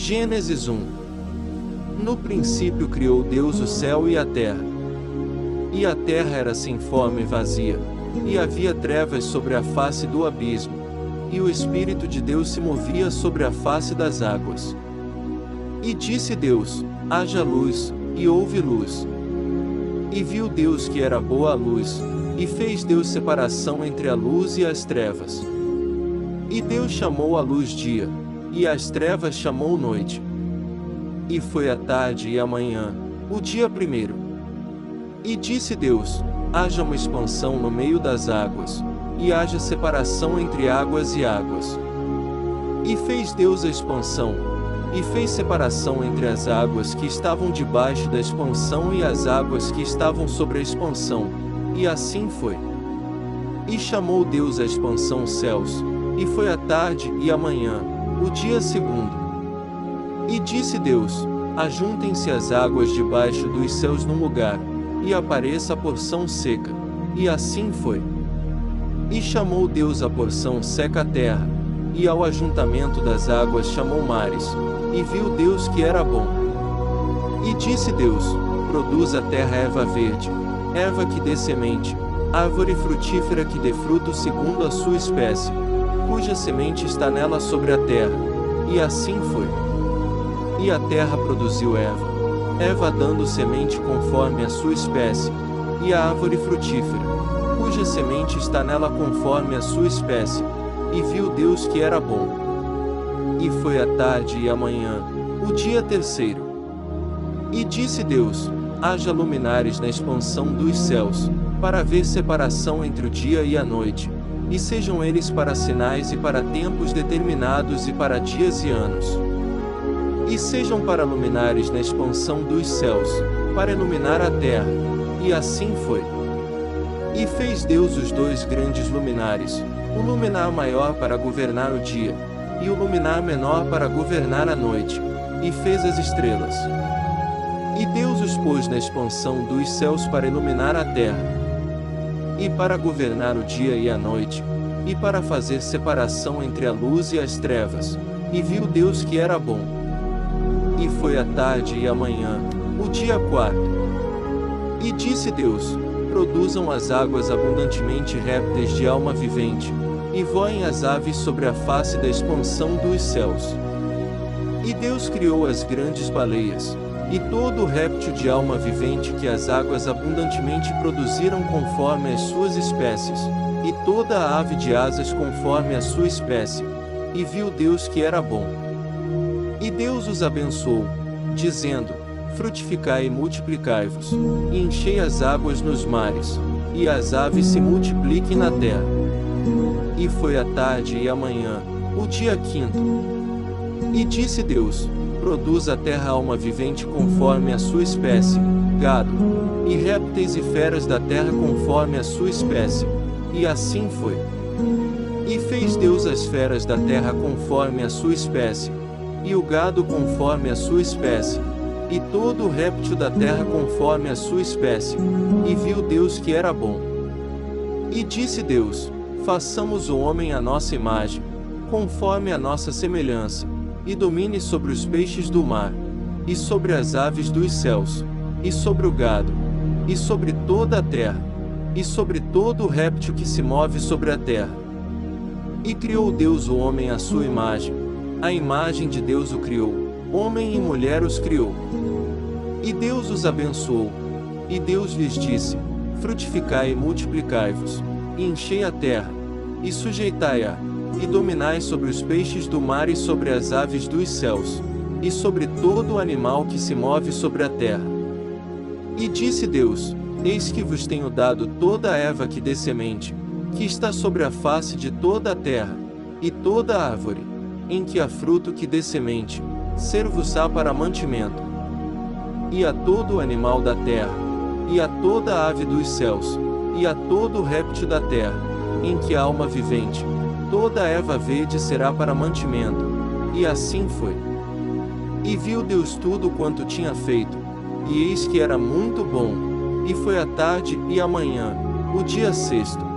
Gênesis 1. No princípio criou Deus o céu e a terra. E a terra era sem forma e vazia, e havia trevas sobre a face do abismo, e o Espírito de Deus se movia sobre a face das águas. E disse Deus: haja luz, e houve luz. E viu Deus que era boa a luz, e fez Deus separação entre a luz e as trevas. E Deus chamou a luz dia, e as trevas chamou noite. E foi a tarde e a manhã, o dia primeiro. E disse Deus: haja uma expansão no meio das águas, e haja separação entre águas e águas. E fez Deus a expansão, e fez separação entre as águas que estavam debaixo da expansão e as águas que estavam sobre a expansão, e assim foi. E chamou Deus a expansão céus, e foi a tarde e a manhã, o dia segundo. E disse Deus: ajuntem-se as águas debaixo dos céus num lugar, e apareça a porção seca. E assim foi. E chamou Deus a porção seca a terra, e ao ajuntamento das águas chamou mares, e viu Deus que era bom. E disse Deus: produz a terra erva verde, erva que dê semente, árvore frutífera que dê fruto segundo a sua espécie, cuja semente está nela sobre a terra. E assim foi. E a terra produziu erva dando semente conforme a sua espécie, e a árvore frutífera, cuja semente está nela conforme a sua espécie. E viu Deus que era bom. E foi a tarde e a manhã, o dia terceiro. E disse Deus: haja luminares na expansão dos céus, para haver separação entre o dia e a noite, e sejam eles para sinais e para tempos determinados e para dias e anos. E sejam para luminares na expansão dos céus, para iluminar a terra. E assim foi. E fez Deus os dois grandes luminares, o luminar maior para governar o dia, e o luminar menor para governar a noite, e fez as estrelas. E Deus os pôs na expansão dos céus para iluminar a terra, e para governar o dia e a noite, e para fazer separação entre a luz e as trevas. E viu Deus que era bom. E foi a tarde e a manhã, o dia quarto. E disse Deus: produzam as águas abundantemente répteis de alma vivente, e voem as aves sobre a face da expansão dos céus. E Deus criou as grandes baleias, e todo o réptil de alma vivente que as águas abundantemente produziram conforme as suas espécies, e toda a ave de asas conforme a sua espécie. E viu Deus que era bom. E Deus os abençoou, dizendo: frutificai e multiplicai-vos, e enchei as águas nos mares, e as aves se multipliquem na terra. E foi a tarde e a manhã, o dia quinto. E disse Deus: produz a terra alma vivente conforme a sua espécie, gado, e répteis e feras da terra conforme a sua espécie. E assim foi. E fez Deus as feras da terra conforme a sua espécie, e o gado conforme a sua espécie, e todo o réptil da terra conforme a sua espécie. E viu Deus que era bom. E disse Deus: façamos o homem à nossa imagem, conforme a nossa semelhança, e domine sobre os peixes do mar, e sobre as aves dos céus, e sobre o gado, e sobre toda a terra, e sobre todo o réptil que se move sobre a terra. E criou Deus o homem à sua imagem, a imagem de Deus o criou, homem e mulher os criou. E Deus os abençoou. E Deus lhes disse: frutificai e multiplicai-vos, e enchei a terra, e sujeitai-a, e dominai sobre os peixes do mar e sobre as aves dos céus, e sobre todo o animal que se move sobre a terra. E disse Deus: eis que vos tenho dado toda a erva que dê semente, que está sobre a face de toda a terra, e toda a árvore, em que há fruto que dê semente, ser-vos-á para mantimento. E a todo o animal da terra, e a toda a ave dos céus, e a todo o réptil da terra, em que há alma vivente, toda a erva verde será para mantimento. E assim foi. E viu Deus tudo quanto tinha feito, e eis que era muito bom. E foi a tarde e a manhã, o dia sexto.